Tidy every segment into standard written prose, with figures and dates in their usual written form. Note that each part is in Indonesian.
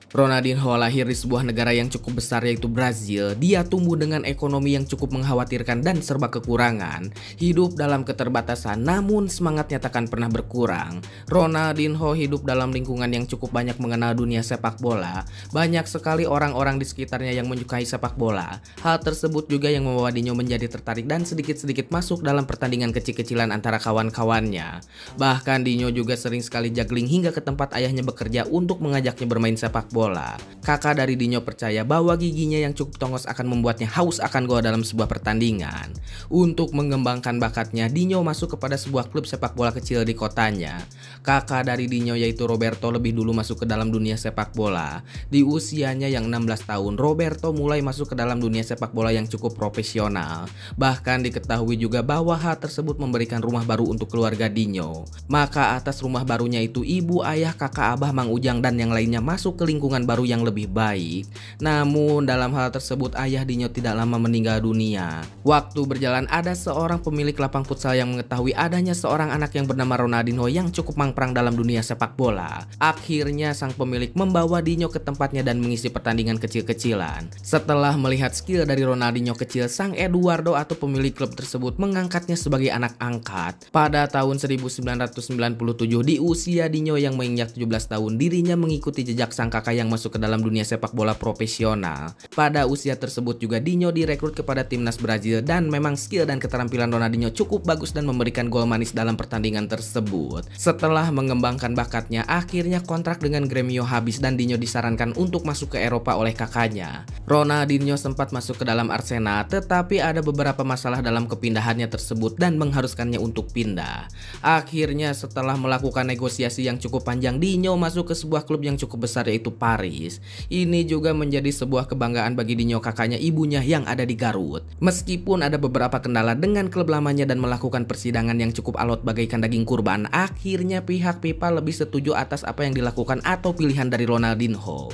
Ronaldinho lahir di sebuah negara yang cukup besar yaitu Brazil. Dia tumbuh dengan ekonomi yang cukup mengkhawatirkan dan serba kekurangan. Hidup dalam keterbatasan namun semangatnya takkan pernah berkurang. Ronaldinho hidup dalam lingkungan yang cukup banyak mengenal dunia sepak bola. Banyak sekali orang-orang di sekitarnya yang menyukai sepak bola. Hal tersebut juga yang membawa Dinho menjadi tertarik dan sedikit-sedikit masuk dalam pertandingan kecil-kecilan antara kawan-kawannya. Bahkan Dinho juga sering sekali juggling hingga ke tempat ayahnya bekerja untuk mengajaknya bermain sepak bola. Kakak dari Dinho percaya bahwa giginya yang cukup tongos akan membuatnya haus akan gol dalam sebuah pertandingan. Untuk mengembangkan bakatnya, Dinho masuk kepada sebuah klub sepak bola kecil di kotanya. Kakak dari Dinho yaitu Roberto lebih dulu masuk ke dalam dunia sepak bola. Di usianya yang 16 tahun, Roberto mulai masuk ke dalam dunia sepak bola yang cukup profesional. Bahkan diketahui juga bahwa hal tersebut memberikan rumah baru untuk keluarga Dinho. Maka atas rumah barunya itu, ibu, ayah, kakak, abah, Mang Ujang dan yang lainnya masuk ke lingkungan baru yang lebih baik. Namun dalam hal tersebut ayah Dinho tidak lama meninggal dunia. Waktu berjalan ada seorang pemilik lapang futsal yang mengetahui adanya seorang anak yang bernama Ronaldinho yang cukup mangprang dalam dunia sepak bola. Akhirnya sang pemilik membawa Dinho ke tempatnya dan mengisi pertandingan kecil-kecilan. Setelah melihat skill dari Ronaldinho kecil, sang Eduardo atau pemilik klub tersebut mengangkatnya sebagai anak angkat. Pada tahun 1997 di usia Dinho yang menginjak 17 tahun, dirinya mengikuti jejak sang kakak yang masuk ke dalam dunia sepak bola profesional. Pada usia tersebut juga Dinho direkrut kepada timnas Brazil dan memang skill dan keterampilan Ronaldinho cukup bagus dan memberikan gol manis dalam pertandingan tersebut. Setelah mengembangkan bakatnya, akhirnya kontrak dengan Gremio habis dan Dinho disarankan untuk masuk ke Eropa oleh kakaknya. Ronaldinho sempat masuk ke dalam Arsenal, tetapi ada beberapa masalah dalam kepindahannya tersebut dan mengharuskannya untuk pindah. Akhirnya setelah melakukan negosiasi yang cukup panjang, Dinho masuk ke sebuah klub yang cukup besar yaitu Paris. Ini juga menjadi sebuah kebanggaan bagi Dinho kakaknya ibunya yang ada di Garut. Meskipun ada beberapa kendala dengan klub lamanya dan melakukan persidangan yang cukup alot bagaikan daging kurban, akhirnya pihak FIFA lebih setuju atas apa yang dilakukan atau pilihan dari Ronaldinho.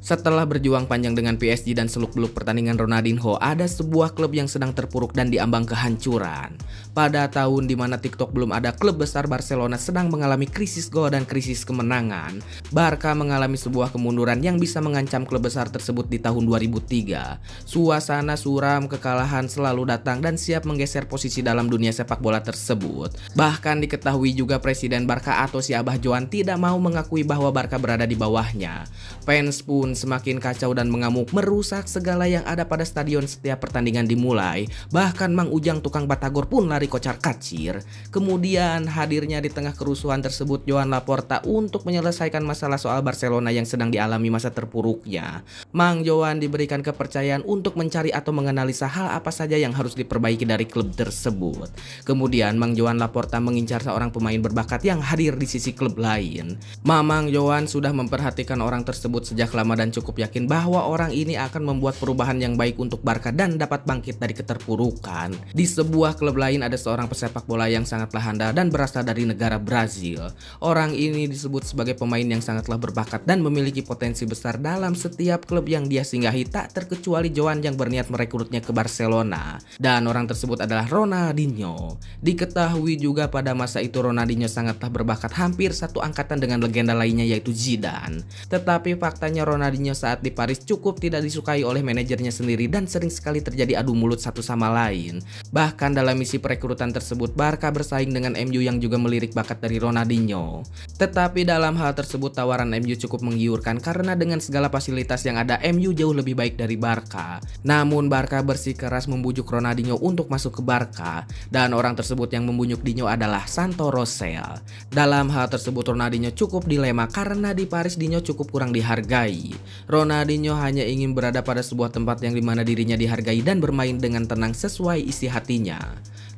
Setelah berjuang panjang dengan PSG dan seluk-beluk pertandingan Ronaldinho, ada sebuah klub yang sedang terpuruk dan diambang kehancuran. Pada tahun dimana TikTok belum ada, klub besar Barcelona sedang mengalami krisis gol dan krisis kemenangan. Barca mengalami sebuah kemunduran yang bisa mengancam klub besar tersebut di tahun 2003. Suasana suram, kekalahan selalu datang dan siap menggeser posisi dalam dunia sepak bola tersebut. Bahkan diketahui juga Presiden Barca atau si Abah Joan tidak mau mengakui bahwa Barca berada di bawahnya. Fans pun semakin kacau dan mengamuk, merusak segala yang ada pada stadion setiap pertandingan dimulai. Bahkan Mang Ujang tukang batagor pun lari kocar-kacir. Kemudian hadirnya di tengah kerusuhan tersebut Joan Laporta untuk menyelesaikan masalah soal Barcelona yang sedang dialami masa terpuruknya. Mang Joan diberikan kepercayaan untuk mencari atau menganalisa hal apa saja yang harus diperbaiki dari klub tersebut. Kemudian Mang Joan Laporta mengincar seorang pemain berbakat yang hadir di sisi klub lain. Mang Joan sudah memperhatikan orang tersebut sejak lama dan cukup yakin bahwa orang ini akan membuat perubahan yang baik untuk Barca dan dapat bangkit dari keterpurukan. Di sebuah klub lain ada seorang pesepak bola yang sangatlah handal dan berasal dari negara Brazil. Orang ini disebut sebagai pemain yang sangatlah berbakat dan memiliki potensi besar dalam setiap klub yang dia singgahi, tak terkecuali Joan yang berniat merekrutnya ke Barcelona. Dan orang tersebut adalah Ronaldinho. Diketahui juga pada masa itu Ronaldinho sangatlah berbakat, hampir satu angkatan dengan legenda lainnya yaitu Zidane. Tetapi faktanya Ronaldinho saat di Paris cukup tidak disukai oleh manajernya sendiri dan sering sekali terjadi adu mulut satu sama lain. Bahkan dalam misi perekrutan tersebut Barca bersaing dengan MU yang juga melirik bakat dari Ronaldinho. Tetapi dalam hal tersebut tawaran MU cukup menggiurkan karena dengan segala fasilitas yang ada MU jauh lebih baik dari Barca. Namun Barca bersikeras membujuk Ronaldinho untuk masuk ke Barca dan orang tersebut yang membujuk Dinho adalah Santo Rosell. Dalam hal tersebut Ronaldinho cukup dilema karena di Paris Dinho cukup kurang dihargai. Ronaldinho hanya ingin berada pada sebuah tempat yang dimana dirinya dihargai dan bermain dengan tenang sesuai isi hatinya.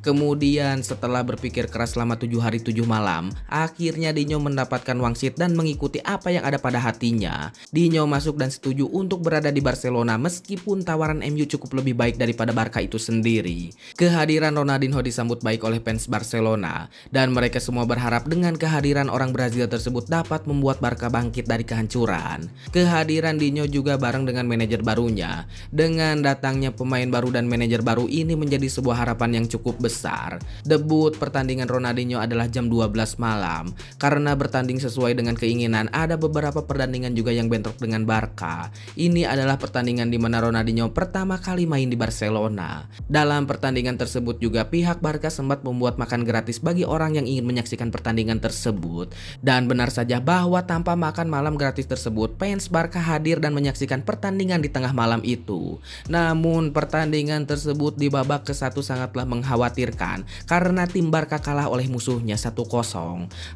Kemudian setelah berpikir keras selama 7 hari 7 malam, akhirnya Dinho mendapatkan wangsit dan mengikuti apa yang ada pada hatinya. Dinho masuk dan setuju untuk berada di Barcelona meskipun tawaran MU cukup lebih baik daripada Barca itu sendiri. Kehadiran Ronaldinho disambut baik oleh fans Barcelona dan mereka semua berharap dengan kehadiran orang Brazil tersebut dapat membuat Barca bangkit dari kehancuran. Kehadiran Dinho juga bareng dengan manajer barunya. Dengan datangnya pemain baru dan manajer baru ini menjadi sebuah harapan yang cukup besar besar. Debut pertandingan Ronaldinho adalah jam 12 malam. Karena bertanding sesuai dengan keinginan, ada beberapa pertandingan juga yang bentrok dengan Barca. Ini adalah pertandingan di mana Ronaldinho pertama kali main di Barcelona. Dalam pertandingan tersebut juga pihak Barca sempat membuat makan gratis bagi orang yang ingin menyaksikan pertandingan tersebut. Dan benar saja bahwa tanpa makan malam gratis tersebut, fans Barca hadir dan menyaksikan pertandingan di tengah malam itu. Namun pertandingan tersebut di babak ke-1 sangatlah mengkhawatirkan karena tim Barca kalah oleh musuhnya 1-0.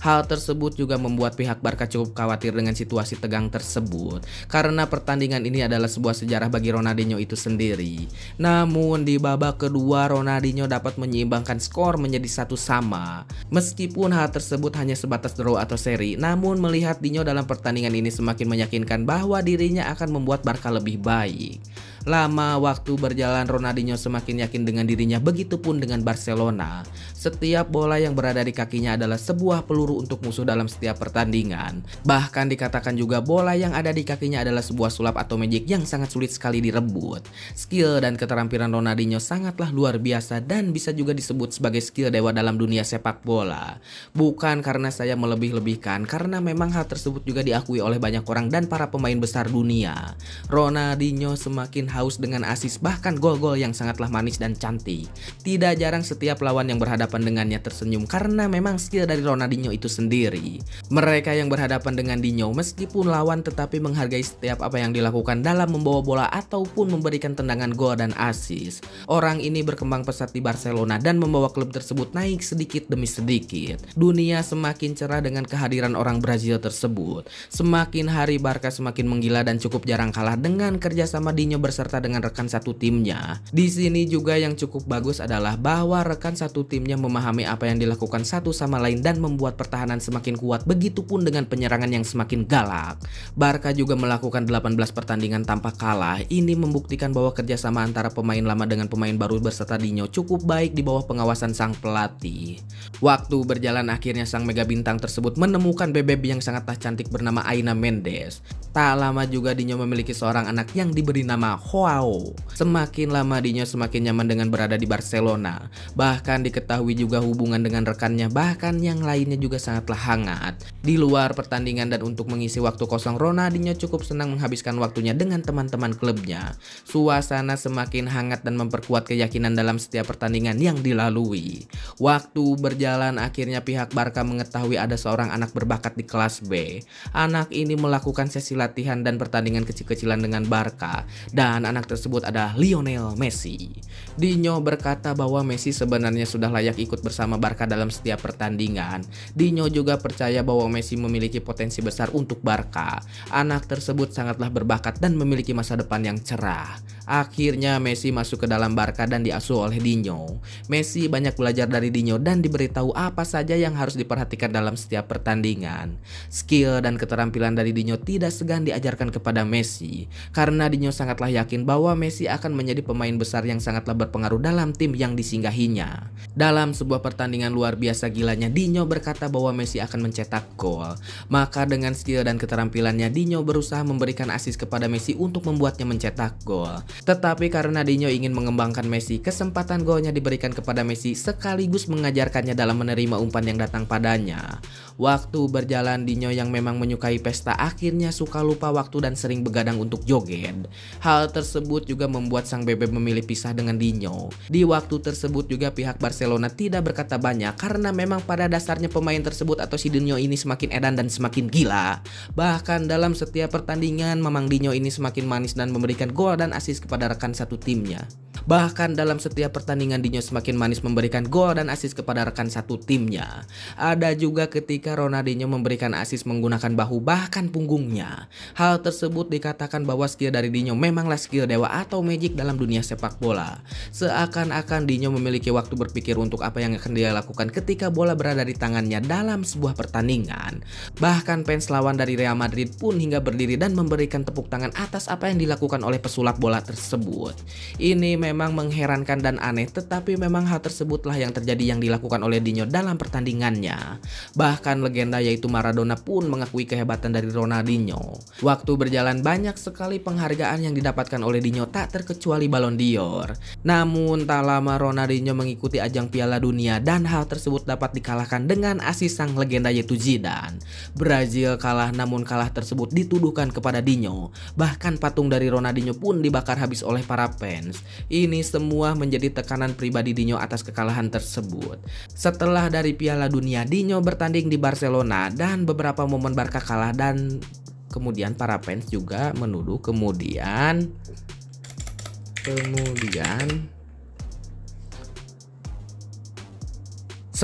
Hal tersebut juga membuat pihak Barca cukup khawatir dengan situasi tegang tersebut karena pertandingan ini adalah sebuah sejarah bagi Ronaldinho itu sendiri. Namun di babak kedua Ronaldinho dapat menyeimbangkan skor menjadi 1-1. Meskipun hal tersebut hanya sebatas draw atau seri, namun melihat Dinho dalam pertandingan ini semakin meyakinkan bahwa dirinya akan membuat Barca lebih baik. Lama waktu berjalan, Ronaldinho semakin yakin dengan dirinya, begitupun dengan Barcelona. Setiap bola yang berada di kakinya adalah sebuah peluru untuk musuh dalam setiap pertandingan. Bahkan dikatakan juga bola yang ada di kakinya adalah sebuah sulap atau magic yang sangat sulit sekali direbut. Skill dan keterampilan Ronaldinho sangatlah luar biasa dan bisa juga disebut sebagai skill dewa dalam dunia sepak bola. Bukan karena saya melebih-lebihkan, karena memang hal tersebut juga diakui oleh banyak orang dan para pemain besar dunia. Ronaldinho semakin haus dengan asis bahkan gol-gol yang sangatlah manis dan cantik. Tidak jarang setiap lawan yang berhadapan dengannya tersenyum karena memang skill dari Ronaldinho itu sendiri. Mereka yang berhadapan dengan Dinho meskipun lawan tetapi menghargai setiap apa yang dilakukan dalam membawa bola ataupun memberikan tendangan gol dan asis. Orang ini berkembang pesat di Barcelona dan membawa klub tersebut naik sedikit demi sedikit. Dunia semakin cerah dengan kehadiran orang Brazil tersebut. Semakin hari Barca semakin menggila dan cukup jarang kalah dengan kerjasama Dinho serta dengan rekan satu timnya. Di sini juga yang cukup bagus adalah bahwa rekan satu timnya memahami apa yang dilakukan satu sama lain dan membuat pertahanan semakin kuat, begitupun dengan penyerangan yang semakin galak. Barca juga melakukan 18 pertandingan tanpa kalah. Ini membuktikan bahwa kerjasama antara pemain lama dengan pemain baru berserta Dinho cukup baik di bawah pengawasan sang pelatih. Waktu berjalan akhirnya sang mega bintang tersebut menemukan bebek yang sangatlah cantik bernama Aina Mendes. Tak lama juga Dinho memiliki seorang anak yang diberi nama Joao. Semakin lama Dinho semakin nyaman dengan berada di Barcelona. Bahkan diketahui juga hubungan dengan rekannya bahkan yang lainnya juga sangatlah hangat. Di luar pertandingan dan untuk mengisi waktu kosong, Ronaldinho cukup senang menghabiskan waktunya dengan teman-teman klubnya. Suasana semakin hangat dan memperkuat keyakinan dalam setiap pertandingan yang dilalui. Waktu berjalan akhirnya pihak Barca mengetahui ada seorang anak berbakat di kelas B. Anak ini melakukan sesi latihan dan pertandingan kecil-kecilan dengan Barca. Dan anak tersebut adalah Lionel Messi. Dinho berkata bahwa Messi sebenarnya sudah layak ikut bersama Barca dalam setiap pertandingan. Dinho juga percaya bahwa Messi memiliki potensi besar untuk Barca. Anak tersebut sangatlah berbakat dan memiliki masa depan yang cerah. Akhirnya Messi masuk ke dalam Barca dan diasuh oleh Dinho. Messi banyak belajar dari Dinho dan diberitahu apa saja yang harus diperhatikan dalam setiap pertandingan. Skill dan keterampilan dari Dinho tidak segan diajarkan kepada Messi karena Dinho sangatlah yakin bahwa Messi akan menjadi pemain besar yang sangatlah berpengaruh dalam tim yang disinggahinya. Dalam sebuah pertandingan luar biasa gilanya, Dinho berkata bahwa Messi akan mencetak gol. Maka dengan skill dan keterampilannya, Dinho berusaha memberikan asis kepada Messi untuk membuatnya mencetak gol. Tetapi karena Dinho ingin mengembangkan Messi, kesempatan golnya diberikan kepada Messi sekaligus mengajarkannya dalam menerima umpan yang datang padanya. Waktu berjalan, Dinho yang memang menyukai pesta akhirnya suka lupa waktu dan sering begadang untuk joget. Hal tersebut juga membuat sang bebek memilih pisah dengan Dinho. Di waktu tersebut juga pihak Barcelona tidak berkata banyak karena memang pada dasarnya pemain tersebut atau si Dinho ini semakin edan dan semakin gila. Bahkan dalam setiap pertandingan memang Dinho ini semakin manis dan memberikan gol dan asis kepada rekan satu timnya. Bahkan dalam setiap pertandingan Dinho semakin manis memberikan gol dan asis kepada rekan satu timnya. Ada juga ketika Ronaldinho memberikan asis menggunakan bahu bahkan punggungnya. Hal tersebut dikatakan bahwa skill dari Dinho memanglah skill dewa atau magic dalam dunia sepak bola. Seakan-akan Dinho memiliki waktu berpikir untuk apa yang akan dia lakukan ketika bola berada di tangannya dalam sebuah pertandingan. Bahkan fans lawan dari Real Madrid pun hingga berdiri dan memberikan tepuk tangan atas apa yang dilakukan oleh pesulap bola tersebut. Ini memang mengherankan dan aneh, tetapi memang hal tersebutlah yang terjadi yang dilakukan oleh Dinho dalam pertandingannya. Bahkan legenda yaitu Maradona pun mengakui kehebatan dari Ronaldinho. Waktu berjalan banyak sekali penghargaan yang didapatkan oleh Dinho, tak terkecuali Ballon d'Or. Namun tak lama Ronaldinho mengikuti ajang Piala Dunia dan hal tersebut dapat dikalahkan dengan asis sang legenda yaitu Zidane. Brazil kalah, namun kalah tersebut dituduhkan kepada Dinho. Bahkan patung dari Ronaldinho pun dibakar habis oleh para fans. Ini semua menjadi tekanan pribadi Dinho atas kekalahan tersebut. Setelah dari Piala Dunia, Dinho bertanding di Barcelona dan beberapa momen Barca kalah, dan kemudian para fans juga menuduh kemudian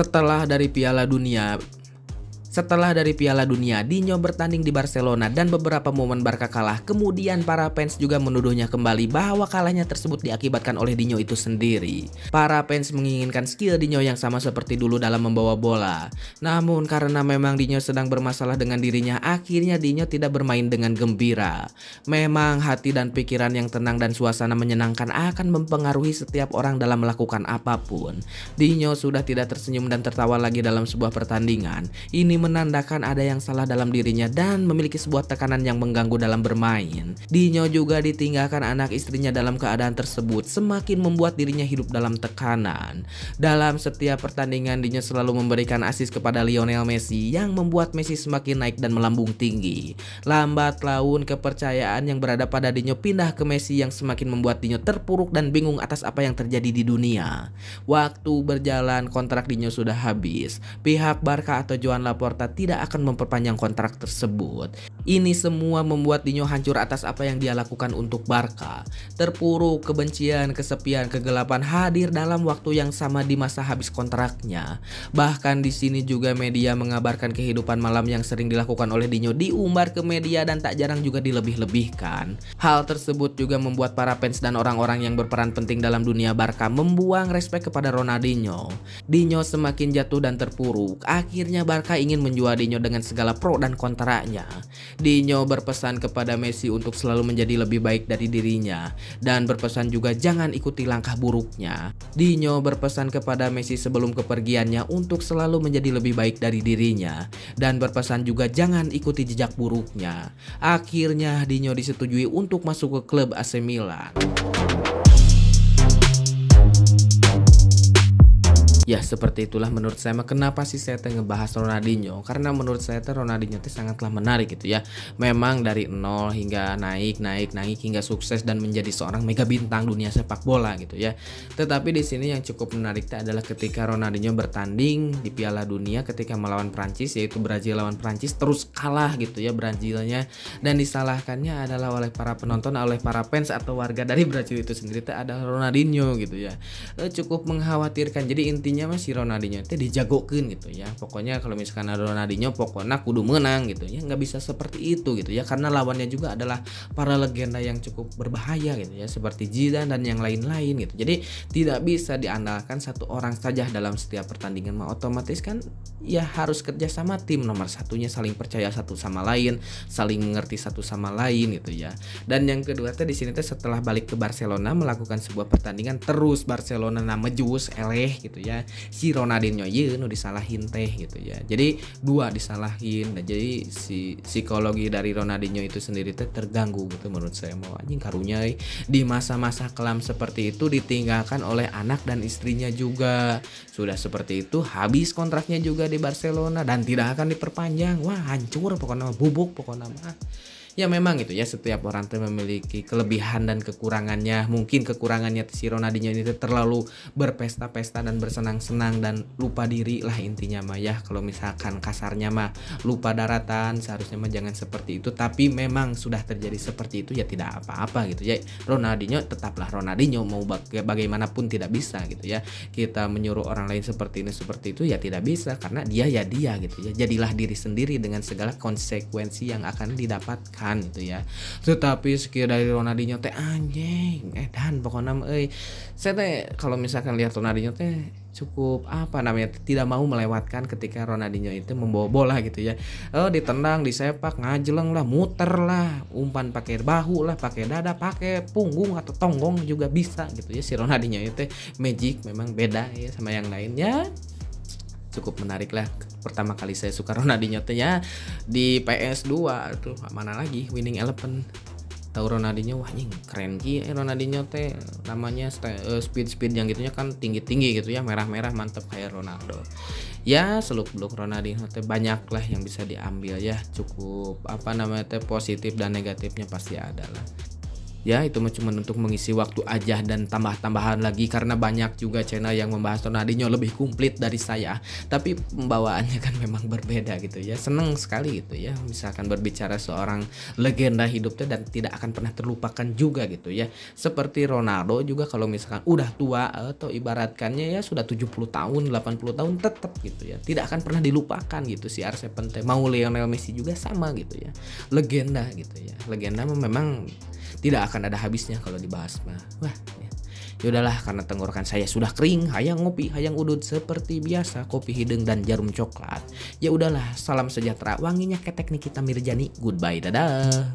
setelah dari Piala Dunia, Dinho bertanding di Barcelona dan beberapa momen Barca kalah. Kemudian para fans juga menuduhnya kembali bahwa kalahnya tersebut diakibatkan oleh Dinho itu sendiri. Para fans menginginkan skill Dinho yang sama seperti dulu dalam membawa bola. Namun karena memang Dinho sedang bermasalah dengan dirinya, akhirnya Dinho tidak bermain dengan gembira. Memang hati dan pikiran yang tenang dan suasana menyenangkan akan mempengaruhi setiap orang dalam melakukan apapun. Dinho sudah tidak tersenyum dan tertawa lagi dalam sebuah pertandingan. Ini menandakan ada yang salah dalam dirinya dan memiliki sebuah tekanan yang mengganggu dalam bermain. Dinho juga ditinggalkan anak istrinya dalam keadaan tersebut semakin membuat dirinya hidup dalam tekanan. Dalam setiap pertandingan Dinho selalu memberikan asis kepada Lionel Messi yang membuat Messi semakin naik dan melambung tinggi. Lambat laun kepercayaan yang berada pada Dinho pindah ke Messi yang semakin membuat Dinho terpuruk dan bingung atas apa yang terjadi di dunia. Waktu berjalan, kontrak Dinho sudah habis. Pihak Barca atau Joan Laporta tidak akan memperpanjang kontrak tersebut. Ini semua membuat Dinho hancur atas apa yang dia lakukan untuk Barca. Terpuruk, kebencian, kesepian, kegelapan hadir dalam waktu yang sama di masa habis kontraknya. Bahkan di sini juga media mengabarkan kehidupan malam yang sering dilakukan oleh Dinho diumbar ke media dan tak jarang juga dilebih-lebihkan. Hal tersebut juga membuat para fans dan orang-orang yang berperan penting dalam dunia Barca membuang respek kepada Ronaldinho. Dinho semakin jatuh dan terpuruk. Akhirnya Barca ingin menjual Dinho dengan segala pro dan kontranya. Dinho berpesan kepada Messi untuk selalu menjadi lebih baik dari dirinya dan berpesan juga jangan ikuti langkah buruknya. Dinho berpesan kepada Messi sebelum kepergiannya untuk selalu menjadi lebih baik dari dirinya dan berpesan juga jangan ikuti jejak buruknya. Akhirnya Dinho disetujui untuk masuk ke klub AC Milan. Ya seperti itulah menurut saya. Kenapa sih saya ngebahas Ronaldinho? Karena menurut saya Ronaldinho sangatlah menarik gitu ya. Memang dari nol hingga naik hingga sukses dan menjadi seorang mega bintang dunia sepak bola gitu ya. Tetapi di sini yang cukup menarik adalah ketika Ronaldinho bertanding di Piala Dunia ketika melawan Prancis, yaitu Brazil lawan Prancis, terus kalah gitu ya Brazilnya, dan disalahkannya adalah oleh para penonton, oleh para fans atau warga dari Brazil itu sendiri adalah Ronaldinho gitu ya. Cukup mengkhawatirkan. Jadi intinya si Ronaldinho itu dijagokan gitu ya. Pokoknya kalau misalkan ada Ronaldinho pokoknya kudu menang gitu ya. Nggak bisa seperti itu gitu ya, karena lawannya juga adalah para legenda yang cukup berbahaya gitu ya, seperti Zidane dan yang lain-lain gitu. Jadi tidak bisa diandalkan satu orang saja dalam setiap pertandingan. Otomatis kan ya harus kerja sama tim. Nomor satunya saling percaya satu sama lain, saling mengerti satu sama lain gitu ya. Dan yang kedua di sini setelah balik ke Barcelona melakukan sebuah pertandingan, terus Barcelona mejus eleh gitu ya. Si Ronaldinho nu disalahin teh gitu ya. Jadi dua disalahin. Nah, jadi si psikologi dari Ronaldinho itu sendiri terganggu gitu menurut saya. Mau anjing karunya di masa-masa kelam seperti itu ditinggalkan oleh anak dan istrinya juga. Sudah seperti itu habis kontraknya juga di Barcelona dan tidak akan diperpanjang. Wah, hancur pokoknya, bubuk pokoknya mah. Ya memang gitu ya, setiap orang tuh memiliki kelebihan dan kekurangannya. Mungkin kekurangannya si Ronaldinho ini terlalu berpesta-pesta dan bersenang-senang dan lupa diri lah intinya mah ya. Kalau misalkan kasarnya mah lupa daratan, seharusnya mah jangan seperti itu. Tapi memang sudah terjadi seperti itu ya tidak apa-apa gitu ya. Ronaldinho tetaplah Ronaldinho, mau bagaimanapun tidak bisa gitu ya. Kita menyuruh orang lain seperti ini seperti itu ya tidak bisa, karena dia ya dia gitu ya. Jadilah diri sendiri dengan segala konsekuensi yang akan didapatkan gitu ya. Tetapi skill dari Ronaldinho anjing dan pokoknya saya kalau misalkan lihat Ronaldinho cukup apa namanya, tidak mau melewatkan ketika Ronaldinho itu membawa bola gitu ya. Ditendang, disepak, ngajeleng lah, muter lah, umpan pakai bahu lah, pakai dada, pakai punggung atau tonggong juga bisa gitu ya. Si Ronaldinho itu magic, memang beda ya sama yang lainnya. Cukup menarik lah. Pertama kali saya suka Ronaldinho teh ya di PS2 tuh, mana lagi Winning Eleven. Tahu Ronaldinho, wah anjing keren ki Ronaldinho teh, namanya speed yang gitunya kan tinggi-tinggi gitu ya, merah-merah mantep kayak Ronaldo. Ya seluk-beluk Ronaldinho teh banyak lah yang bisa diambil ya, cukup apa namanya teh positif dan negatifnya pasti ada lah. Ya itu mah cuma untuk mengisi waktu aja dan tambah-tambahan lagi karena banyak juga channel yang membahas Ronaldinho lebih komplit dari saya. Tapi pembawaannya kan memang berbeda gitu ya. Seneng sekali gitu ya. Misalkan berbicara seorang legenda hidupnya dan tidak akan pernah terlupakan juga gitu ya. Seperti Ronaldo juga kalau misalkan udah tua atau ibaratkannya ya sudah 70 tahun, 80 tahun tetap gitu ya. Tidak akan pernah dilupakan gitu si R7. Mau Lionel Messi juga sama gitu ya. Legenda gitu ya. Legenda memang tidak akan ada habisnya kalau dibahas mah. Wah, ya udahlah karena tenggorokan saya sudah kering, hayang ngopi, hayang udut seperti biasa, kopi hidung dan jarum coklat. Ya udahlah, salam sejahtera, wanginya ketek Nikita Mirjani. Goodbye, dadah.